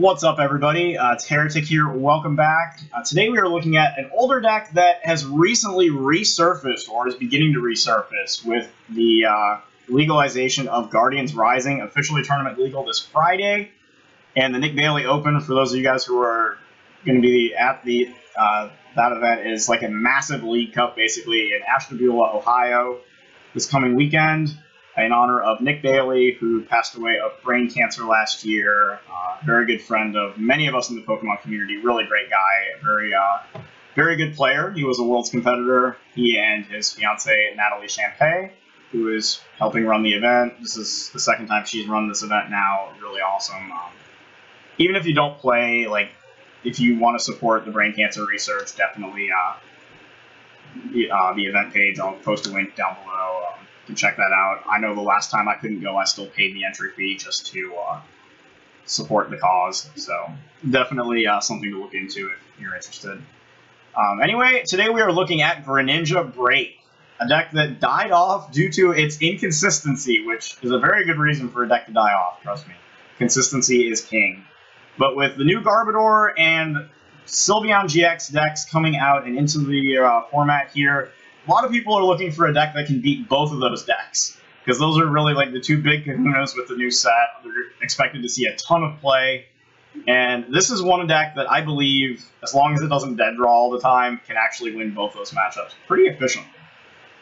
What's up, everybody? It's Heretic here. Welcome back. Today we are looking at an older deck that has recently resurfaced, or is beginning to resurface, with the legalization of Guardians Rising, officially tournament legal this Friday, and the Nick Bailey Open. For those of you guys who are going to be at that event, is like a massive league cup, basically, in Ashtabula, Ohio, this coming weekend, in honor of Nick Bailey, who passed away of brain cancer last year. Very good friend of many of us in the Pokemon community. Really great guy. Very good player. He was a Worlds competitor. He and his fiancée, Natalie Champagne, who is helping run the event. This is the second time she's run this event now. Really awesome. Even if you don't play, like, if you want to support the brain cancer research, definitely the event page. I'll post a link down below. You can check that out. I know the last time I couldn't go, I still paid the entry fee just to support the cause. So definitely something to look into if you're interested. Anyway, today we are looking at Greninja BREAK, a deck that died off due to its inconsistency, which is a very good reason for a deck to die off, trust me. Consistency is king. But with the new Garbodor and Sylveon-GX decks coming out and into the format here, a lot of people are looking for a deck that can beat both of those decks, because those are really like the two big kahunas with the new set. They're expected to see a ton of play, and this is one deck that I believe, as long as it doesn't dead draw all the time, can actually win both those matchups pretty efficiently.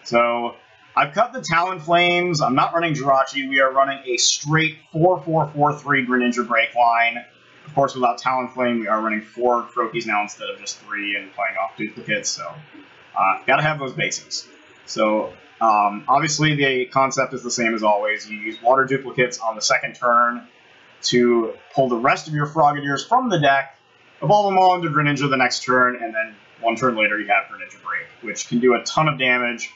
So I've cut the Talonflames. I'm not running Jirachi. We are running a straight 4-4-4-3 Greninja BREAK line. Of course, without Talonflame, we are running 4 Croakies now instead of just 3 and playing off duplicates, so gotta have those basics. So obviously the concept is the same as always. You use water duplicates on the second turn to pull the rest of your Frogadiers from the deck, evolve them all into Greninja the next turn, and then one turn later you have Greninja BREAK, which can do a ton of damage.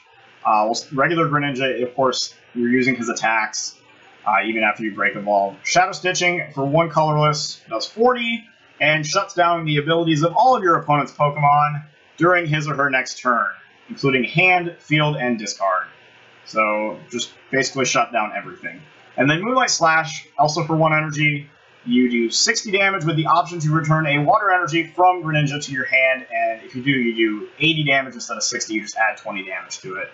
Regular Greninja, of course, you're using his attacks even after you break evolve. Shadow Stitching for 1 colorless does 40, and shuts down the abilities of all of your opponent's Pokemon during his or her next turn, including hand, field, and discard. So just basically shut down everything. And then Moonlight Slash, also for 1 energy, you do 60 damage with the option to return a water energy from Greninja to your hand, and if you do 80 damage instead of 60, you just add 20 damage to it.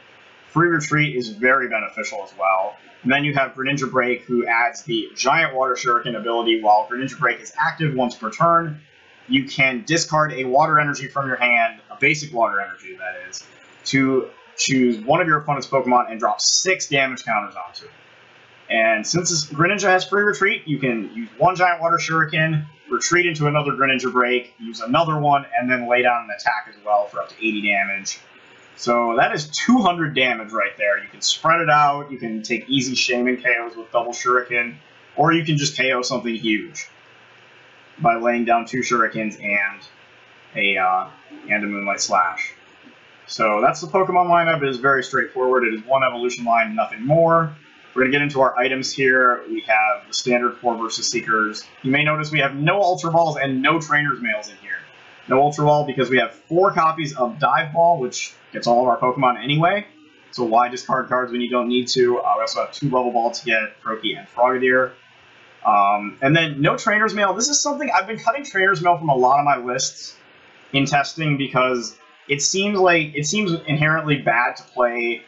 Free Retreat is very beneficial as well. And then you have Greninja BREAK, who adds the Giant Water Shuriken ability. While Greninja BREAK is active once per turn, you can discard a water energy from your hand, a basic water energy that is, to choose one of your opponent's Pokemon and drop 6 damage counters onto it. And since Greninja has free retreat, you can use 1 Giant Water Shuriken, retreat into another Greninja BREAK, use another one, and then lay down an attack as well for up to 80 damage. So that is 200 damage right there. You can spread it out, you can take easy Shaman KOs with double Shuriken, or you can just KO something huge by laying down 2 Shurikens and a Moonlight Slash. So that's the Pokemon lineup. It is very straightforward. It is 1 evolution line, nothing more. We're going to get into our items here. We have the standard 4 versus Seekers. You may notice we have no Ultra Balls and no Trainer's Mails in here. No Ultra Ball because we have 4 copies of Dive Ball, which gets all of our Pokemon anyway. So why discard cards when you don't need to? We also have 2 Level Ball to get Croaky and Frogadier. And then no Trainer's Mail. This is something I've been cutting Trainer's Mail from a lot of my lists in testing because it seems inherently bad to play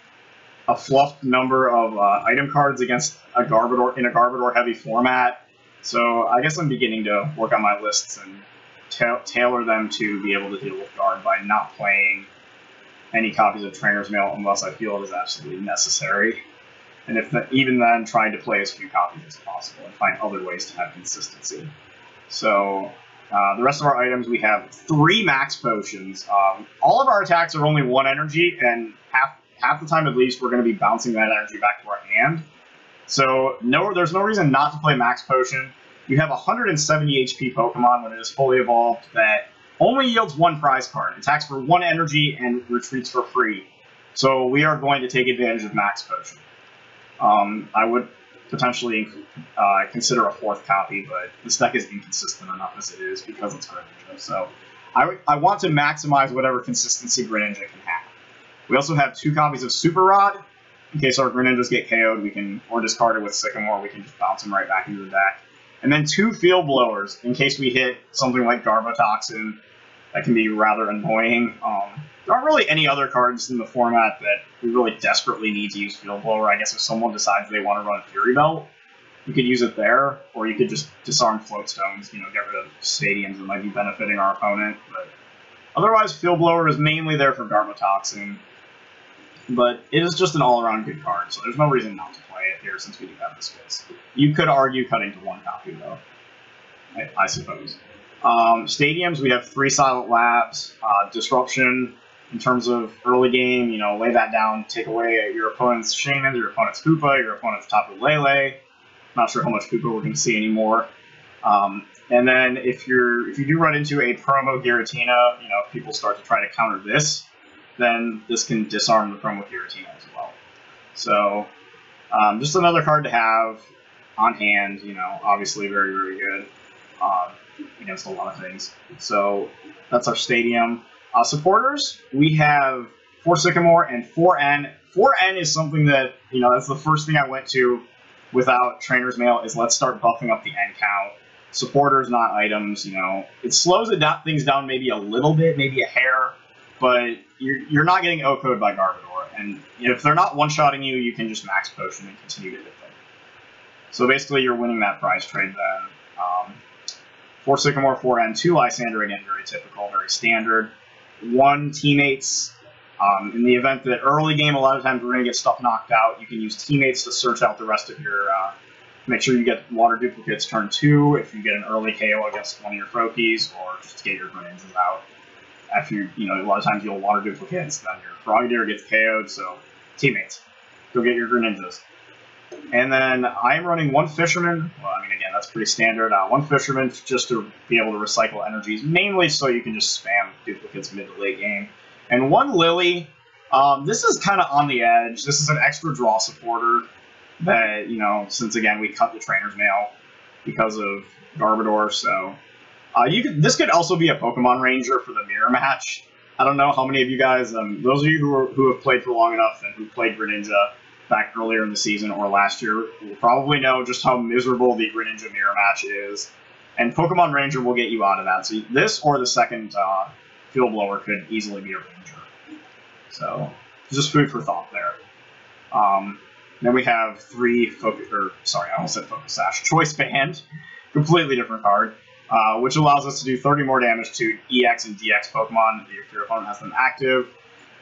a fluffed number of item cards against a Garbodor in a Garbodor heavy format. So I guess I'm beginning to work on my lists and tailor them to be able to deal with Guard by not playing any copies of Trainer's Mail unless I feel it is absolutely necessary. And even then, trying to play as few copies as possible and find other ways to have consistency. So the rest of our items, we have 3 Max Potions. All of our attacks are only 1 energy, and half the time at least, we're going to be bouncing that energy back to our hand. So there's no reason not to play Max Potion. You have 170 HP Pokemon when it is fully evolved that only yields 1 prize card, attacks for 1 energy, and retreats for free. So we are going to take advantage of Max Potion. I would potentially consider a 4th copy, but this deck is inconsistent enough as it is because it's Greninja. So I want to maximize whatever consistency Greninja can have. We also have 2 copies of Super Rod. In case our Greninjas get KO'd, or discarded with Sycamore, we can just bounce them right back into the deck. And then 2 Field Blowers, in case we hit something like Garbotoxin. That can be rather annoying. There aren't really any other cards in the format that we really desperately need to use Field Blower. I guess if someone decides they want to run Fury Belt, you could use it there, or you could just disarm Float Stones, get rid of stadiums that might be benefiting our opponent. But otherwise, Field Blower is mainly there for Garbotoxin. But it is just an all-around good card, so there's no reason not to play it here since we do have the space. You could argue cutting to 1 copy, though, I suppose. Stadiums, we have 3 Silent Labs. Disruption, in terms of early game, lay that down, take away your opponent's Shaman, your opponent's Koopa, your opponent's Tapu Lele. Not sure how much Koopa we're going to see anymore. And then if you do run into a promo Giratina, if people start to try to counter this, then this can disarm the promo Giratina as well. So just another card to have on hand, obviously very, very good against a lot of things. So that's our Stadium. Supporters, we have 4 Sycamore and 4N. 4N is something that, that's the first thing I went to without Trainer's Mail, is let's start buffing up the N count. Supporters, not items, It slows things down maybe a little bit, maybe a hair, but you're not getting O-code by Garbodor. And if they're not one-shotting you, you can just max potion and continue to hit them. So basically you're winning that prize trade then. 4 Sycamore, 4N, 2 Lysander, again, very typical, very standard. 1 Teammates. In the event that early game, a lot of times we're going to get stuff knocked out, you can use Teammates to search out the rest of your... make sure you get water duplicates turn 2 if you get an early KO against one of your Froakies, or just to get your Greninjas out. After a lot of times you'll water duplicates, then your Frogadier gets KO'd, so Teammates. Go get your Greninjas. And then I am running 1 Fisherman. Well, again, that's pretty standard. 1 Fisherman just to be able to recycle energies, mainly so you can just spam duplicates mid to late game. And 1 Lily. This is kind of on the edge. This is an extra draw supporter that, since again we cut the Trainer's Mail because of Garbodor, so this could also be a Pokemon Ranger for the mirror match. I don't know how many of you guys, those of you who have played for long enough and who played Greninja back earlier in the season or last year will probably know just how miserable the Greninja mirror match is. And Pokemon Ranger will get you out of that. So this or the second Field Blower could easily be a Ranger. So just food for thought there. Then we have 3 I almost said Focus Sash. Choice Band, completely different card, which allows us to do 30 more damage to EX and DX Pokemon if your opponent has them active.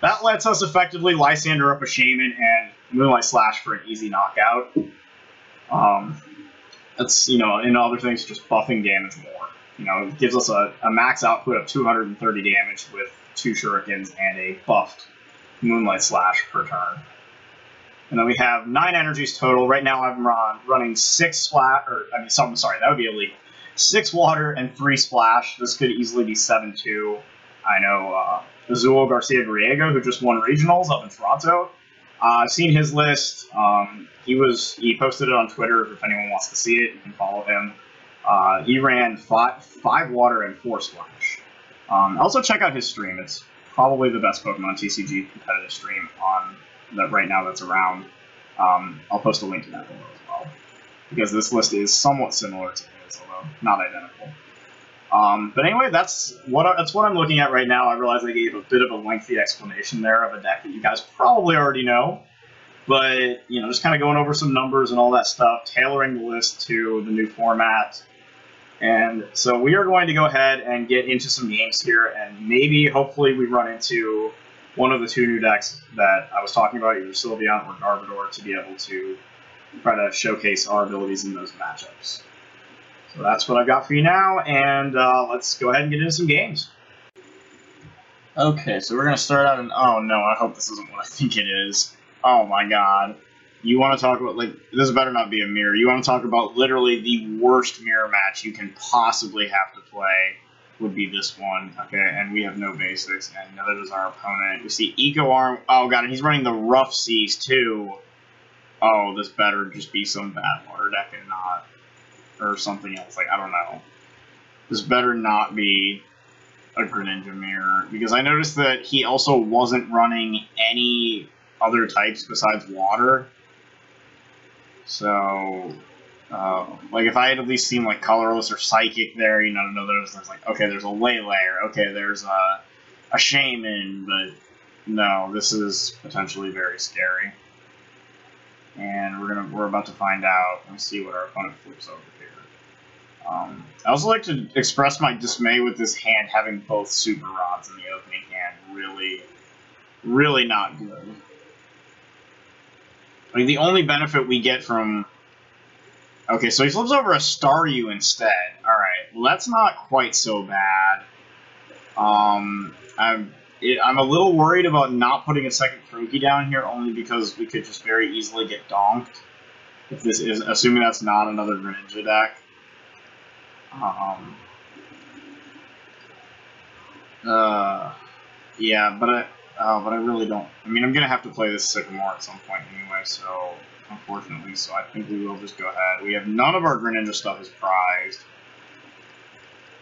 That lets us effectively Lysander up a Shaman and Moonlight Slash for an easy knockout. That's, in other things, just buffing damage more. It gives us a max output of 230 damage with 2 Shurikens and a buffed Moonlight Slash per turn. And then we have 9 energies total. Right now I'm running 6 Splash, sorry, that would be illegal. 6 Water and 3 Splash. This could easily be 7-2. I know Azul Garcia Griego, who just won Regionals up in Toronto. I've seen his list. He posted it on Twitter. If anyone wants to see it, you can follow him. He ran 5 Water and 4 Splash. Also check out his stream. It's probably the best Pokemon TCG competitive stream on that right now that's around. I'll post a link to that below as well, because this list is somewhat similar to his, although not identical. But anyway, that's what I'm looking at right now. I realize I gave a bit of a lengthy explanation there of a deck that you guys probably already know, but just kind of going over some numbers and all that stuff, tailoring the list to the new format. And so we are going to go ahead and get into some games here, and maybe, hopefully, we run into one of the 2 new decks that I was talking about, either Sylveon or Garbodor, to be able to try to showcase our abilities in those matchups. So that's what I've got for you now, and let's go ahead and get into some games. Okay, so we're going to start out, and oh no, I hope this isn't what I think it is. Oh my god. You want to talk about, this better not be a mirror. You want to talk about literally the worst mirror match you can possibly have to play would be this one. Okay, and we have no basics, and neither does our opponent. We see Eco Arm. Oh god, and he's running the Rough Seas too. Oh, this better just be some bad water deck and not, or something else. I don't know. This better not be a Greninja mirror, because I noticed that he also wasn't running any other types besides water. So Like, if I had at least seen, like, Colorless or Psychic there, you know, there's like, okay, there's a Lele, or okay, there's a Shaman, but no, this is potentially very scary. And we're about to find out. Let's see what our opponent flips over here. I also like to express my dismay with this hand having both Super Rods in the opening hand. Really, really not good. Like, the only benefit we get from... Okay, so he flips over a Staryu instead. Alright, well, that's not quite so bad. I'm a little worried about not putting a second Croaky down here, only because we could just very easily get donked. If this is... Assuming that's not another Greninja deck. Yeah, but I really don't... I mean, I'm gonna have to play this Sycamore at some point anyway, so... Unfortunately, so I think we will just go ahead. We have none of our Greninja stuff is prized.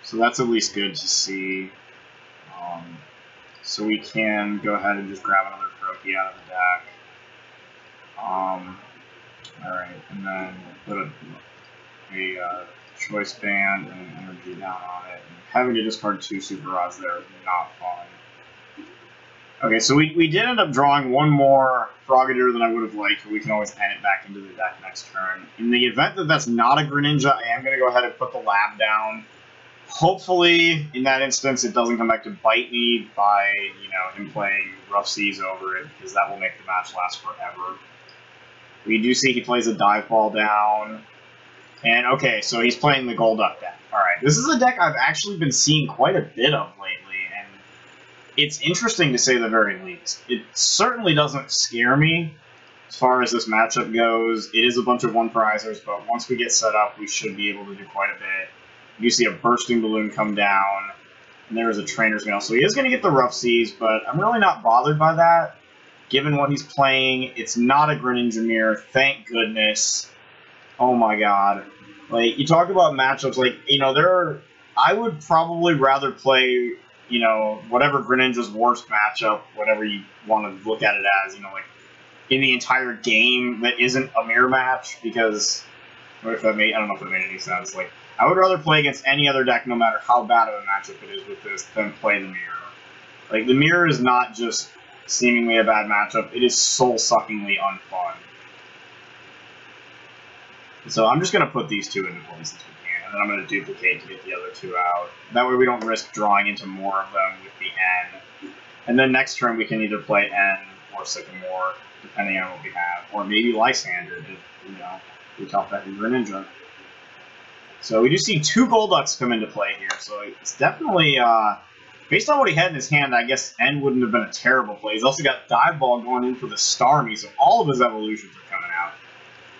So that's at least good to see. So we can go ahead and just grab another Croaky out of the deck. Alright, and then put a Choice Band and an Energy down on it. And having to discard 2 Super Rods there is not fun. Okay, so we did end up drawing one more Frogadier than I would have liked, but we can always add it back into the deck next turn. In the event that that's not a Greninja, I am going to go ahead and put the Lab down. Hopefully, in that instance, it doesn't come back to bite me by, you know, him playing Rough Seas over it, because that will make the match last forever. We do see he plays a Dive Ball down. And, okay, so he's playing the Golduck deck. Alright, this is a deck I've actually been seeing quite a bit of lately. It's interesting to say the very least. It certainly doesn't scare me as far as this matchup goes. It is a bunch of one-prizers, but once we get set up, we should be able to do quite a bit. You see a Bursting Balloon come down, and there is a Trainer's Mail. So he is going to get the Rough Seas, but I'm really not bothered by that, given what he's playing. It's not a Greninja Mirror, thank goodness. Oh my god. Like, you talk about matchups, like, you know, I would probably rather play... You know, whatever Greninja's worst matchup, whatever you want to look at it as, you know, like, in the entire game that isn't a mirror match, because, what if that made, I don't know if that made any sense, like, I would rather play against any other deck, no matter how bad of a matchup it is with this, than play the mirror. Like, the mirror is not just seemingly a bad matchup, it is soul-suckingly unfun. So I'm just going to put these two into place as we can, and then I'm going to duplicate to get the other 2 out. That way we don't risk drawing into more of them with the N. And then next turn we can either play N or Sycamore, depending on what we have. Or maybe Lysander, if, you know, we top that in Greninja. So we do see 2 Golducks come into play here, so it's definitely, based on what he had in his hand, I guess N wouldn't have been a terrible play. He's also got Dive Ball going in for the Starmie, so all of his evolutions are coming out.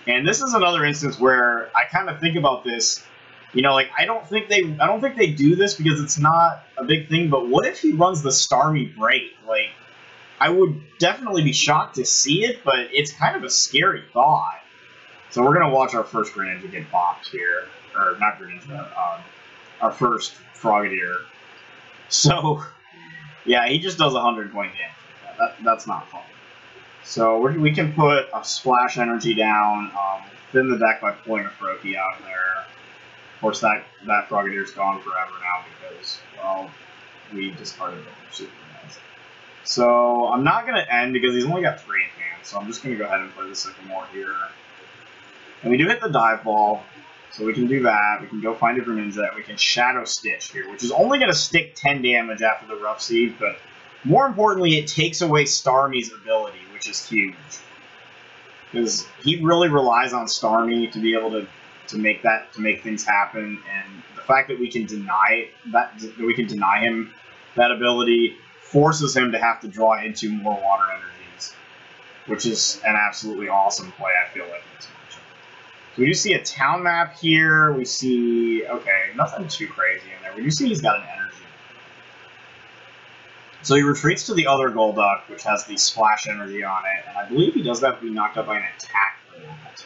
And this is another instance where I kind of think about this, you know, like, I don't think they do this because it's not a big thing, but what if he runs the Starmie Break? Like, I would definitely be shocked to see it, but it's kind of a scary thought. So we're going to watch our first Greninja get bopped here. Or, not Greninja, our first Frogadier. So, yeah, he just does 100-point damage. That's not fun. So we can put a Splash Energy down, thin the deck by pulling a Croaky out of there. Of course, that Frogadier's gone forever now because, well, we discarded the Super Nice. So I'm not going to end because he's only got 3 in hand, so I'm just going to go ahead and play the Sycamore here. And we do hit the Dive Ball, so we can do that. We can go find a Greninja, and we can Shadow Stitch here, which is only going to stick 10 damage after the Rough Seed, but more importantly, it takes away Starmie's ability, which is huge. Because he really relies on Starmie to be able to make things happen, and the fact that we can deny him that ability forces him to have to draw into more water energies, which is an absolutely awesome play, I feel like, in this matchup. So we do see a town map here. We see, okay, nothing too crazy in there. We do see he's got an energy. So he retreats to the other Golduck, which has the Splash Energy on it, and I believe he does that to be knocked up by an attack for that.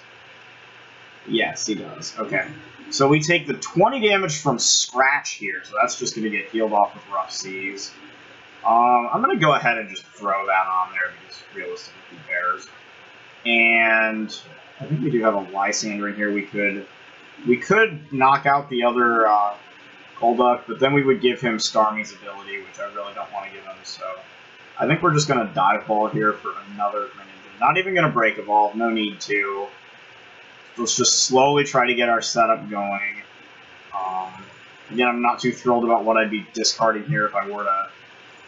Yes, he does. Okay. So we take the 20 damage from Scratch here, so that's just going to get healed off with Rough Seas. I'm going to go ahead and just throw that on there, because realistically who cares. And I think we do have a Lysander in here. We could knock out the other Golduck, but then we would give him Starmie's ability, which I really don't want to give him, so I think we're just going to Dive Ball here for another Greninja. Not even going to Break Evolve, no need to. Let's just slowly try to get our setup going. Again, I'm not too thrilled about what I'd be discarding here if I were to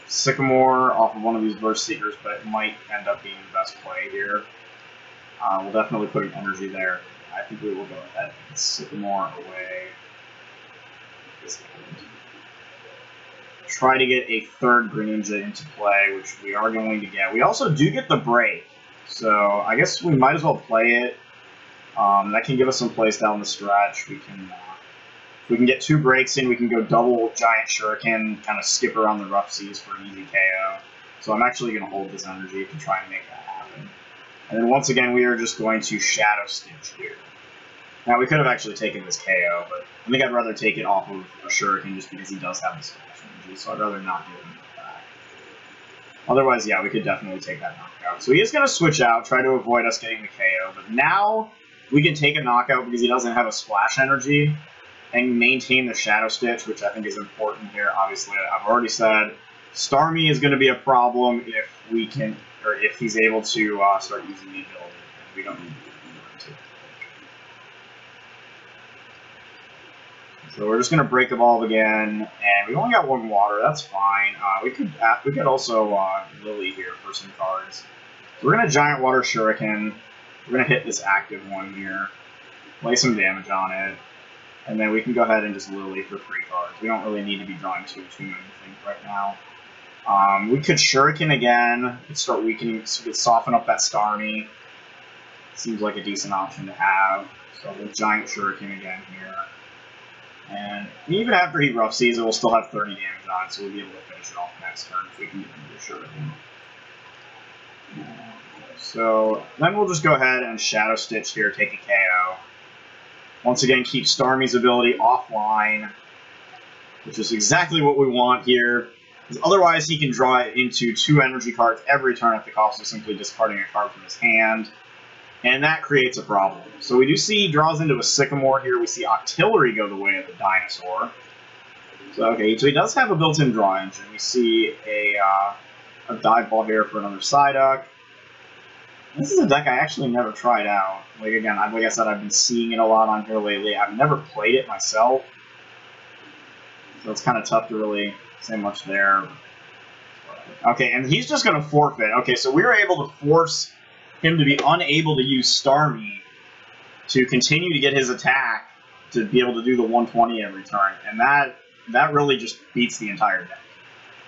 Sycamore off of one of these Burst Seekers, but it might end up being the best play here. We'll definitely put an energy there. I think we will go ahead and Sycamore away. Try to get a third Greninja into play, which we are going to get. We also do get the break, so I guess we might as well play it. That can give us some plays down the stretch. If we can get 2 breaks in, we can go double Giant Shuriken, kind of skip around the rough seas for an easy KO. So I'm actually going to hold this energy to try and make that happen. And then once again, we are just going to Shadow Stitch here. Now, we could have actually taken this KO, but I think I'd rather take it off of a Shuriken just because he does have the Splash Energy, so I'd rather not give him that. Otherwise, yeah, we could definitely take that knockout. So he is going to switch out, try to avoid us getting the KO, but now we can take a knockout because he doesn't have a Splash Energy and maintain the Shadow Stitch, which I think is important here. Obviously, I've already said Starmie is going to be a problem if we can, or if he's able to start using the ability. We don't need to. So we're just going to Break Evolve again, and we only got 1 water. That's fine. We could also Lily here for some cards. So we're going to Giant Water Shuriken. We're going to hit this active one here, lay some damage on it, and then we can go ahead and just Lily for 3 cards. We don't really need to be drawing too many things right now. We could Shuriken again. We could start weakening, so we could soften up that Starmie. Seems like a decent option to have. So we'll Giant Shuriken again here. And even after he Rough Seas, it will still have 30 damage on it, so we'll be able to finish it off next turn if we can get into Shuriken. So then we'll just go ahead and Shadow Stitch here, take a KO. Once again, keep Starmie's ability offline, which is exactly what we want here. Otherwise, he can draw it into 2 energy cards every turn at the cost of simply discarding a card from his hand. And that creates a problem. So we do see he draws into a Sycamore here. We see Octillery go the way of the Dinosaur. So, okay, so he does have a built-in draw engine. We see a Dive Ball here for another Psyduck. This is a deck I actually never tried out. Like, again, like I said, I've been seeing it a lot on here lately. I've never played it myself. So it's kind of tough to really say much there. Okay, and he's just going to forfeit. Okay, so we were able to force him to be unable to use Starmie to continue to get his attack to be able to do the 120 every turn. And that really just beats the entire deck.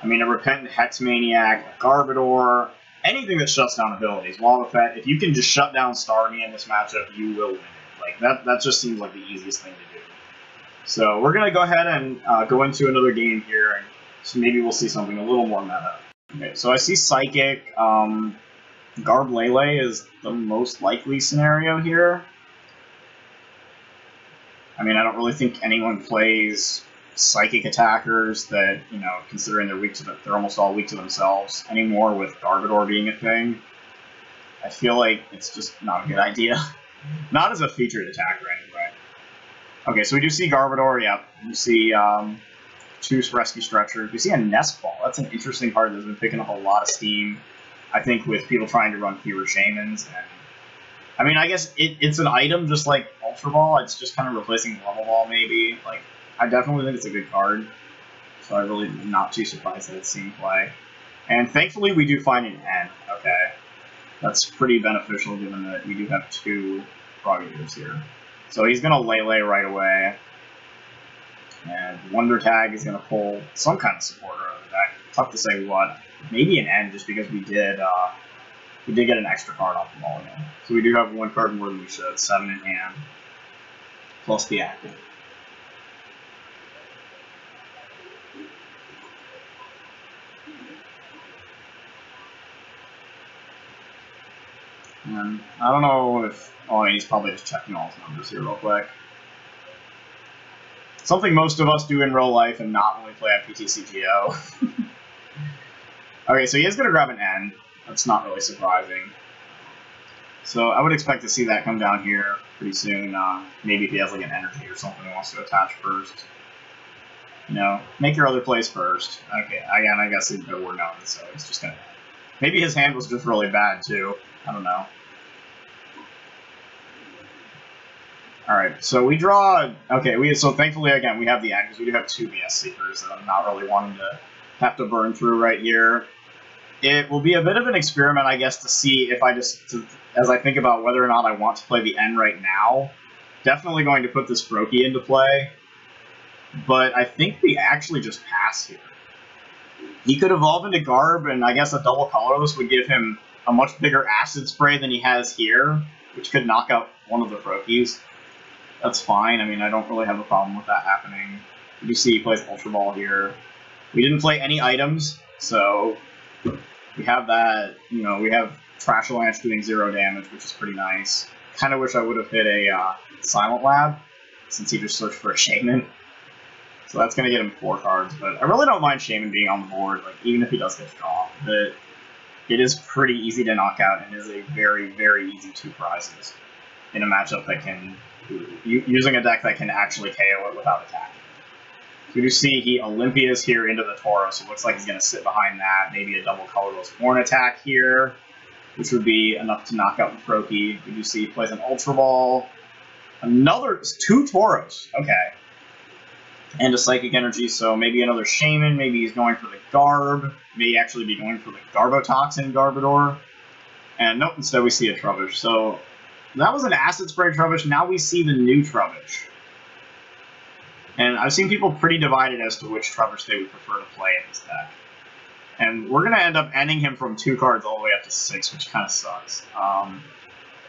I mean, a Repentant Hex Maniac, a Garbodor, anything that shuts down abilities. Wobbuffet, if you can just shut down Starmie in this matchup, you will win it. Like, that just seems like the easiest thing to do. So we're going to go ahead and go into another game here, and so maybe we'll see something a little more meta. Okay, so I see Psychic. Garblele is the most likely scenario here. I mean, I don't really think anyone plays Psychic attackers that, you know, considering they're almost all weak to themselves anymore with Garbodor being a thing. I feel like it's just not a good idea. Not as a featured attacker anyway. Okay, so we do see Garbodor, yep. We see 2 Rescue Stretchers. We see a Nest Ball. That's an interesting card that's been picking up a lot of steam, I think, with people trying to run fewer Shamans. And I mean, I guess it's an item just like Ultra Ball. It's just kind of replacing Level Ball, maybe. Like, I definitely think it's a good card. So I'm really not too surprised that it's seeing play. And thankfully, we do find an N. Okay. That's pretty beneficial given that we do have 2 Frogadiers here. So he's going to Lele right away. And Wonder Tag is going to pull some kind of supporter out of the deck. Tough to say what. Maybe an N, just because we did get an extra card off the ball again. So we do have 1 card more than we should. 7 in hand. Plus the active. And I don't know if... Oh, he's probably just checking all his numbers here real quick. Something most of us do in real life and not when we play at PTCGO. Okay, so he is going to grab an N. That's not really surprising. So I would expect to see that come down here pretty soon. Maybe if he has like an energy or something he wants to attach first. You know, make your other plays first. Okay, again, I guess there were none, so it's just gonna... Maybe his hand was just really bad, too. I don't know. Alright, so we draw... Okay, so thankfully, again, we have the end, because we do have 2 BS Seekers that I'm not really wanting to have to burn through right here. It will be a bit of an experiment, I guess, to see if as I think about whether or not I want to play the end right now. Definitely going to put this Froakie into play. But I think we actually just pass here. He could evolve into Garb, and I guess a double colorless would give him a much bigger acid spray than he has here, which could knock out one of the Froakies. That's fine. I mean, I don't really have a problem with that happening. You see he plays Ultra Ball here. We didn't play any items, so we have that, you know, we have Trash Avalanche doing 0 damage, which is pretty nice. Kind of wish I would have hit a Silent Lab, since he just searched for a Shaman. So that's going to get him 4 cards, but I really don't mind Shaman being on the board, like, even if he does get draw. But it is pretty easy to knock out, and is a very, very easy 2 prizes in a matchup that can, using a deck that can actually KO it without attacking. So you see he Olympias here into the Tauros, so it looks like he's going to sit behind that, maybe a double colorless Horn attack here, which would be enough to knock out the Froakie. You see he plays an Ultra Ball, another 2 Tauros, okay. And a Psychic Energy, so maybe another Shaman, maybe he's going for the Garb, may actually be going for the Garbotoxin Garbodor. And nope, instead we see a Trubbish. So that was an Acid Spray Trubbish, now we see the new Trubbish. And I've seen people pretty divided as to which Trubbish they would prefer to play in this deck. And we're going to end up ending him from 2 cards all the way up to 6, which kind of sucks. I'm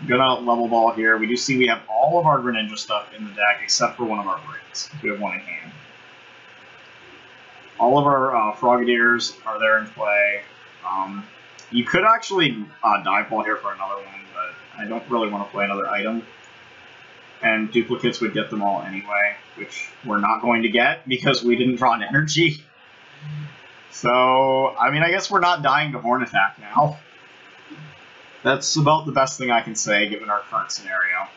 going to level ball here. We do see we have all of our Greninja stuff in the deck, except for one of our Bricks. We have one in hand. All of our Frogadiers are there in play. You could actually dive ball here for another one, but I don't really want to play another item. And duplicates would get them all anyway, which we're not going to get because we didn't draw an energy. So, I mean, I guess we're not dying to Horn Attack now. That's about the best thing I can say, given our current scenario.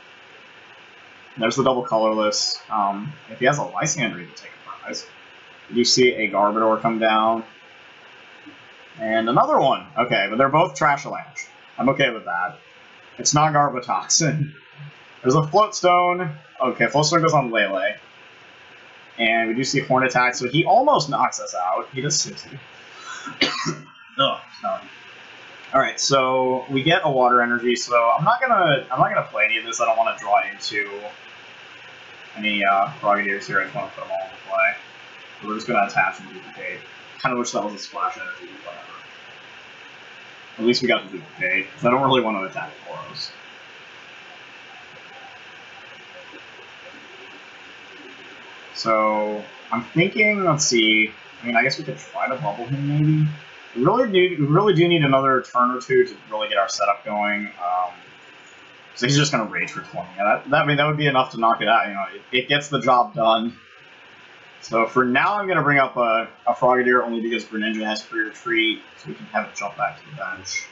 There's the double colorless. If he has a Lysander, he can take a prize. You see a Garbodor come down. And another one. Okay, but they're both Trash Avalanche. I'm okay with that. It's not Garbotoxin. There's a Floatstone. Okay, Floatstone goes on Lele. And we do see Horn Attack, so he almost knocks us out. He does 60. Ugh, sorry. Alright, so we get a Water Energy, so I'm not gonna play any of this. I don't want to draw into any Frogadiers here. I just want to put them all into play. So we're just gonna attach and duplicate. Kind of wish that was a Splash Energy, but whatever. At least we got to duplicate, because I don't really want to attack Tauros. So I'm thinking, let's see. I mean, I guess we could try to bubble him, maybe. We really do need another turn or two to really get our setup going. So he's just gonna rage for 20. Yeah, that would be enough to knock it out. You know, it gets the job done. So for now, I'm gonna bring up a Frogadier only because Greninja has free retreat, so we can have it jump back to the bench.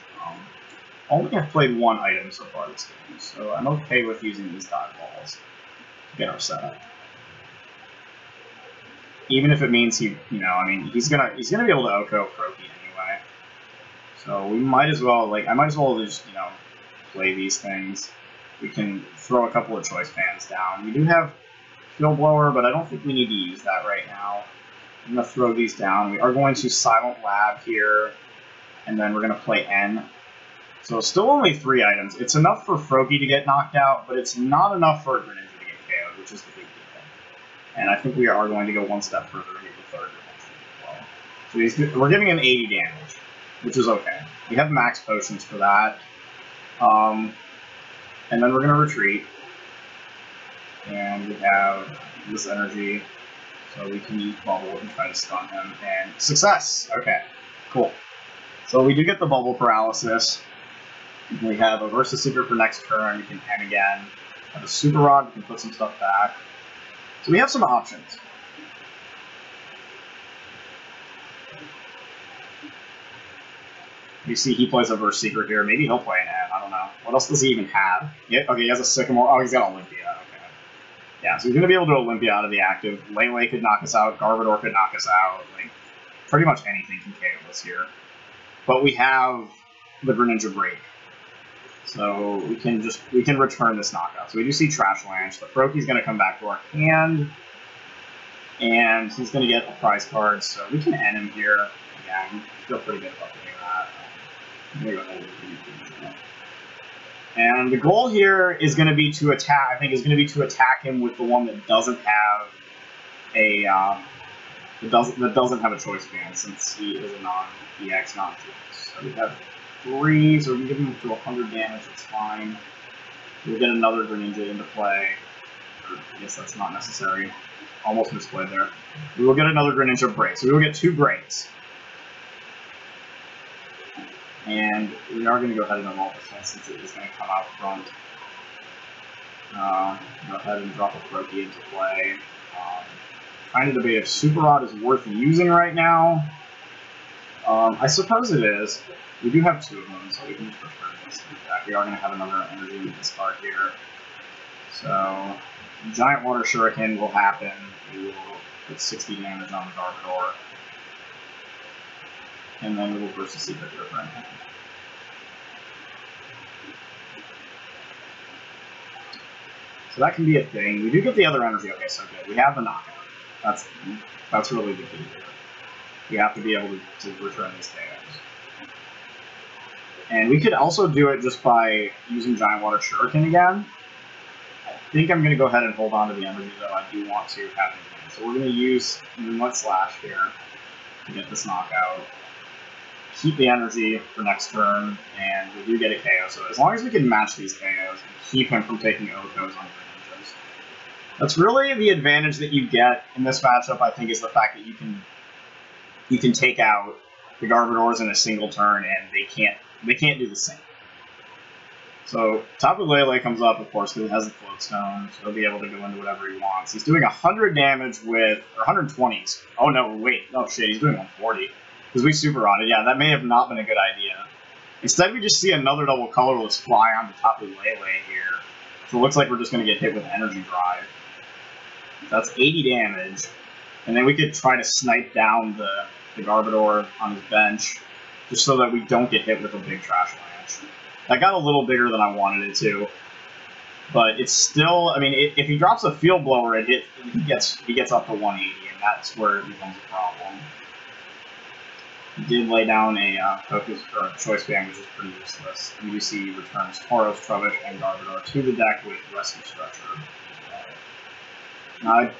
Only have played 1 item so far this game, so I'm okay with using these dive balls to get our setup. Even if it means he, you know, I mean, he's gonna be able to OHKO Froakie anyway. So we might as well, like, I might as well just, you know, play these things. We can throw a couple of Choice Fans down. We do have Field Blower, but I don't think we need to use that right now. I'm gonna throw these down. We are going to Silent Lab here, and then we're gonna play N. So still only 3 items. It's enough for Froakie to get knocked out, but it's not enough for Greninja to get KO'd, which is the big deal. And I think we are going to go 1 step further and get the 3rd eventually as well. So we're giving him 80 damage, which is okay. We have max potions for that. And then we're going to retreat. And we have this energy, so we can use Bubble and try to stun him. And success! Okay, cool. So we do get the Bubble Paralysis. We have a Versus Seeker for next turn. We can end again. Have a Super Rod. We can put some stuff back. So we have some options. You see he plays a Verse Secret here. Maybe he'll play an N. I don't know. What else does he even have? Yeah, okay, he has a Sycamore. Oh, he's got Olympia. Okay. Yeah, so he's going to be able to Olympia out of the active. Lele could knock us out. Garbodor could knock us out. Like, pretty much anything can KO us here. But we have the Greninja Break. So we can return this knockout. So we do see Trash Lanch. The Froakie's going to come back to our hand. And he's going to get a prize card, so we can end him here. Yeah, I feel pretty good about doing that. I'm going to go ahead and and the goal here is going to be to attack. I think is going to be to attack him with the one that doesn't have a that doesn't have a choice band, since he is a non-EX, non-GX. So we have 3, so we can give him to 100 damage. It's fine. We'll get another Greninja into play. Or, I guess that's not necessary. Almost misplayed there. We will get another Greninja Break. So we will get 2 breaks. And we are going to go ahead and evolve this one since it is going to come out front. Go ahead and drop a Froakie into play. Trying to debate if Super Rod is worth using right now. I suppose it is. We do have 2 of them, so we can just return this. In fact, we are going to have another energy with this card here. So, Giant Water Shuriken will happen. We will put 60 damage on the Garbodor. And then we will burst the Secret here for him. So that can be a thing. We do get the other energy. Okay, so good. We have the knockout. That's really the key here. We have to be able to return these KOs. And we could also do it just by using Giant Water Shuriken again. I think I'm going to go ahead and hold on to the energy, though. I do want to have it again. So we're going to use Moonlight Slash here to get this knockout. Keep the energy for next turn, and we do get a KO. So as long as we can match these KOs and keep him from taking Okos on Greninjas. That's really the advantage that you get in this matchup, I think, is the fact that you can take out the Garbodors in a single turn, and they can't do the same. So Tapu Lele comes up, of course, because it has the Float Stone, so he'll be able to go into whatever he wants. He's doing 100 damage with, or 120s. Oh no, wait, oh shit, he's doing 140. Because we Super Rodded. Yeah, that may have not been a good idea. Instead, we just see another double colorless fly onto Tapu Lele here. So it looks like we're just going to get hit with Energy Drive. That's 80 damage. And then we could try to snipe down the Garbodor on his bench, just so that we don't get hit with a big Trash Lanch. That got a little bigger than I wanted it to. But it's still, I mean, if he drops a Field Blower, he gets up to 180, and that's where it becomes a problem. He did lay down a focus or a choice band, which is pretty useless. And you see he returns Tauros, Trubbish, and Garbodor to the deck with Rescue Stretcher. Now,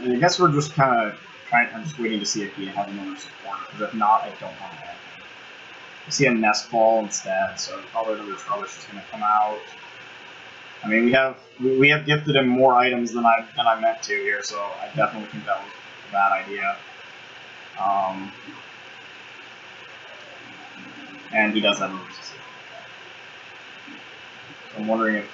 I guess we're just kind of I'm just waiting to see if he has another supporter, because if not, I don't want to have him. You see a Nest Ball instead, so probably another Trubbish is going to come out. I mean, we have gifted him more items than I meant to here, so I definitely think that was a bad idea. And he does have a resistance. So I'm wondering if,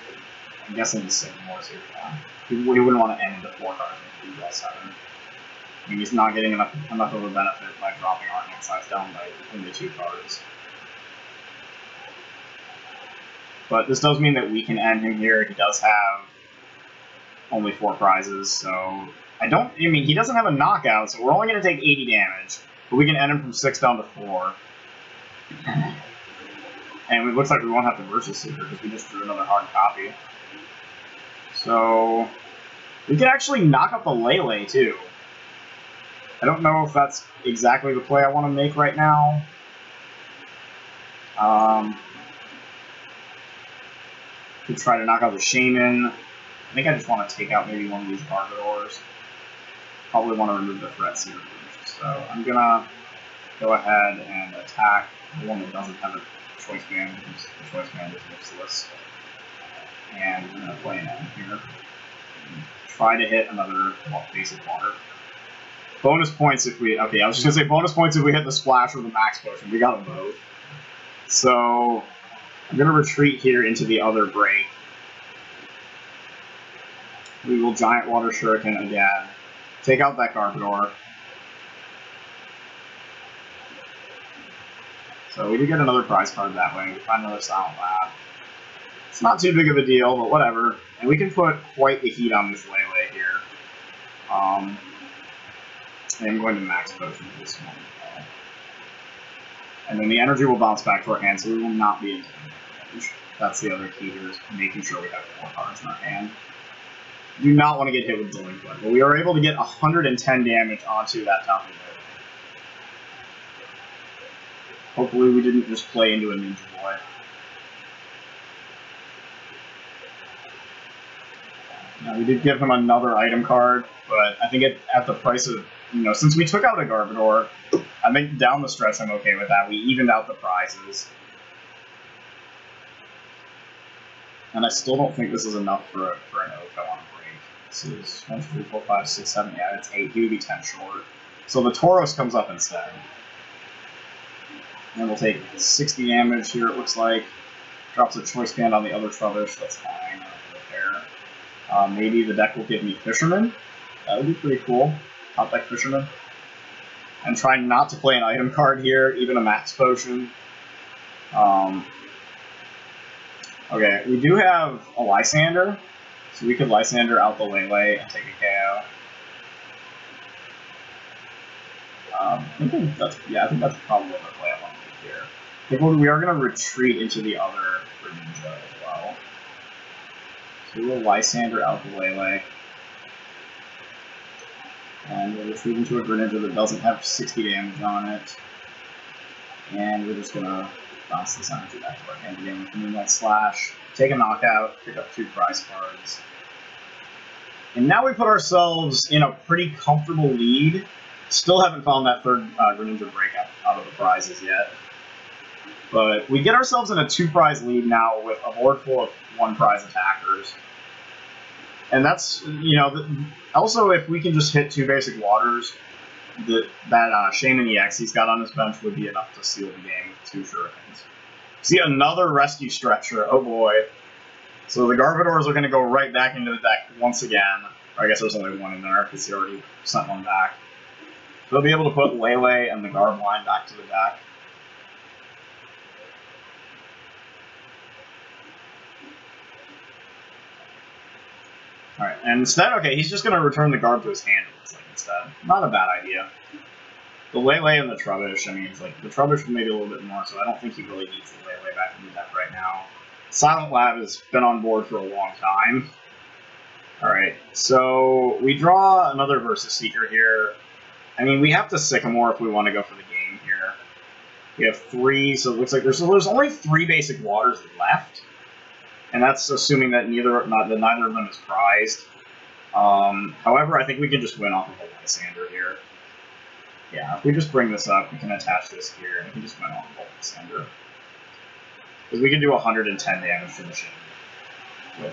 I'm guessing he's Sycamore here. Yeah. He wouldn't want to end into 4 cards if he draws 7. I mean, he's not getting enough of a benefit by dropping our hand size down by only 2 cards. But this does mean that we can end him here. He does have only 4 prizes, so I mean, he doesn't have a knockout, so we're only going to take 80 damage, but we can end him from 6 down to 4. And it looks like we won't have to Versus Seeker because we just drew another hard copy. So we could actually knock up the Lele too. I don't know if that's exactly the play I want to make right now. Could try to knock out the Shaman. I think I just want to take out maybe one of these Garbodors. Probably want to remove the Threat Seer. So I'm gonna go ahead and attack the one that doesn't have a choice band, because the choice band is useless. And I'm going to play an end here. And try to hit another basic water. Bonus points if we... Okay, I was just going to say bonus points if we hit the Splash or the Max Potion. We got them both. So I'm going to retreat here into the other break. We will Giant Water Shuriken again. Take out that Garbodor. So we did get another prize card that way. We find another Silent Lab. It's not too big of a deal, but whatever. And we can put quite the heat on this Lele here. I'm going to max potion this one. And then the energy will bounce back to our hand, so we will not be in damage. That's the other key here, is making sure we have 4 cards in our hand. Do not want to get hit with Delinquent, but we are able to get 110 damage onto that top of it. Hopefully we didn't just play into a Ninja Boy. Now, we did give him another item card, but I think at the price of, since we took out a Garbodor, I think down the stretch I'm okay with that. We evened out the prizes. And I still don't think this is enough for an oak I want to break. This is 1, 2, 3, 4, 5, 6, 7, yeah, it's 8. He would be 10 short. So the Tauros comes up instead. And we'll take 60 damage here, it looks like. Drops a Choice Band on the other Trubbish, that's fine, I don't really care. Maybe the deck will give me Fisherman. That would be pretty cool. Top deck Fisherman. And try not to play an item card here, even a Max Potion. Okay, we do have a Lysander, so we could Lysander out the Lele and take a KO. I think that's probably the play I want to make here. I think we are going to retreat into the other Greninja as well. So we'll Lysander out the Lele. And we'll retreat into a Greninja that doesn't have 60 damage on it. And we're just going to bounce this energy back to our hand again with Moonlight Slash, take a knockout, pick up 2 prize cards. And now we put ourselves in a pretty comfortable lead. Still haven't found that third Greninja break out of the prizes yet. But we get ourselves in a 2-prize lead now with a board full of 1-prize attackers. And that's, also if we can just hit 2 basic waters, that Shaman EX he's got on his bench would be enough to seal the game with 2 shurikens. See, another rescue stretcher, oh boy. So the Garbodors are going to go right back into the deck once again. Or I guess there's only 1 in there, because he already sent 1 back. They'll be able to put Lele and the Garb line back to the deck. Alright, and instead, okay, he's just going to return the Garb to his hand, it looks like, instead. Not a bad idea. The Lele and the Trubbish, I mean, it's like, the Trubbish maybe a little bit more, so I don't think he really needs the Lele back in the deck right now. Silent Lab has been on board for a long time. Alright, so we draw another Versus Seeker here. I mean, we have to Sycamore if we want to go for the game here. We have 3, so it looks like there's only 3 basic waters left. And that's assuming that neither of them is prized. However, I think we can just win off of a Lysander here. Yeah, if we just bring this up, we can attach this here, and we can just win off of a Lysander. Because we can do 110 damage to the Shaman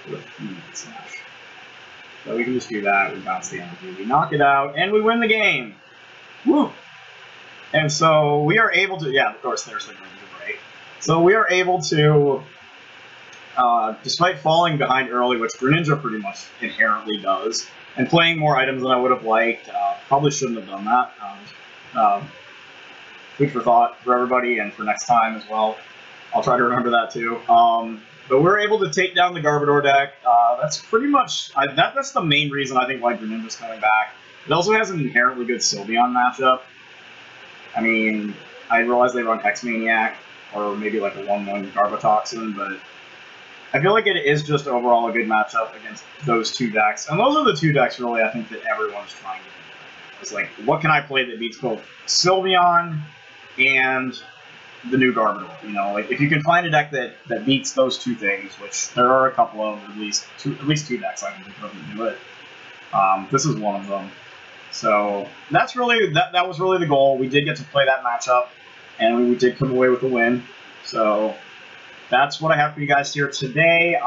with Slash. So we can just do that, we bounce the energy, we knock it out, and we win the game! Woo! And so we are able to, yeah, of course, there's the Greninja break. So we are able to, despite falling behind early, which Greninja pretty much inherently does, and playing more items than I would have liked, probably shouldn't have done that. Food for thought for everybody, and for next time as well. I'll try to remember that too. But we're able to take down the Garbodor deck. That's pretty much, that's the main reason I think why Greninja's coming back. It also has an inherently good Sylveon matchup. I mean, I realize they run X-Maniac, or maybe like a 1-1 Garbotoxin, but I feel like it is just overall a good matchup against those 2 decks. And those are the 2 decks, really, I think, that everyone's trying to do. It's like, what can I play that beats both Sylveon and the new Garbodor? Like, if you can find a deck that beats those 2 things, which there are a couple of, at least two decks I can think of that do it. This is one of them. So that's really that was really the goal. We did get to play that matchup, and we did come away with a win. So that's what I have for you guys here today.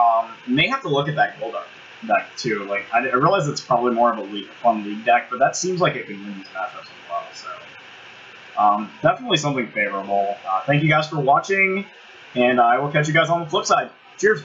You may have to look at that Golduck deck too. Like, I realize it's probably more of a fun league deck, but that seems like it could win these matchups as well. So definitely something favorable. Thank you guys for watching, and I will catch you guys on the flip side. Cheers!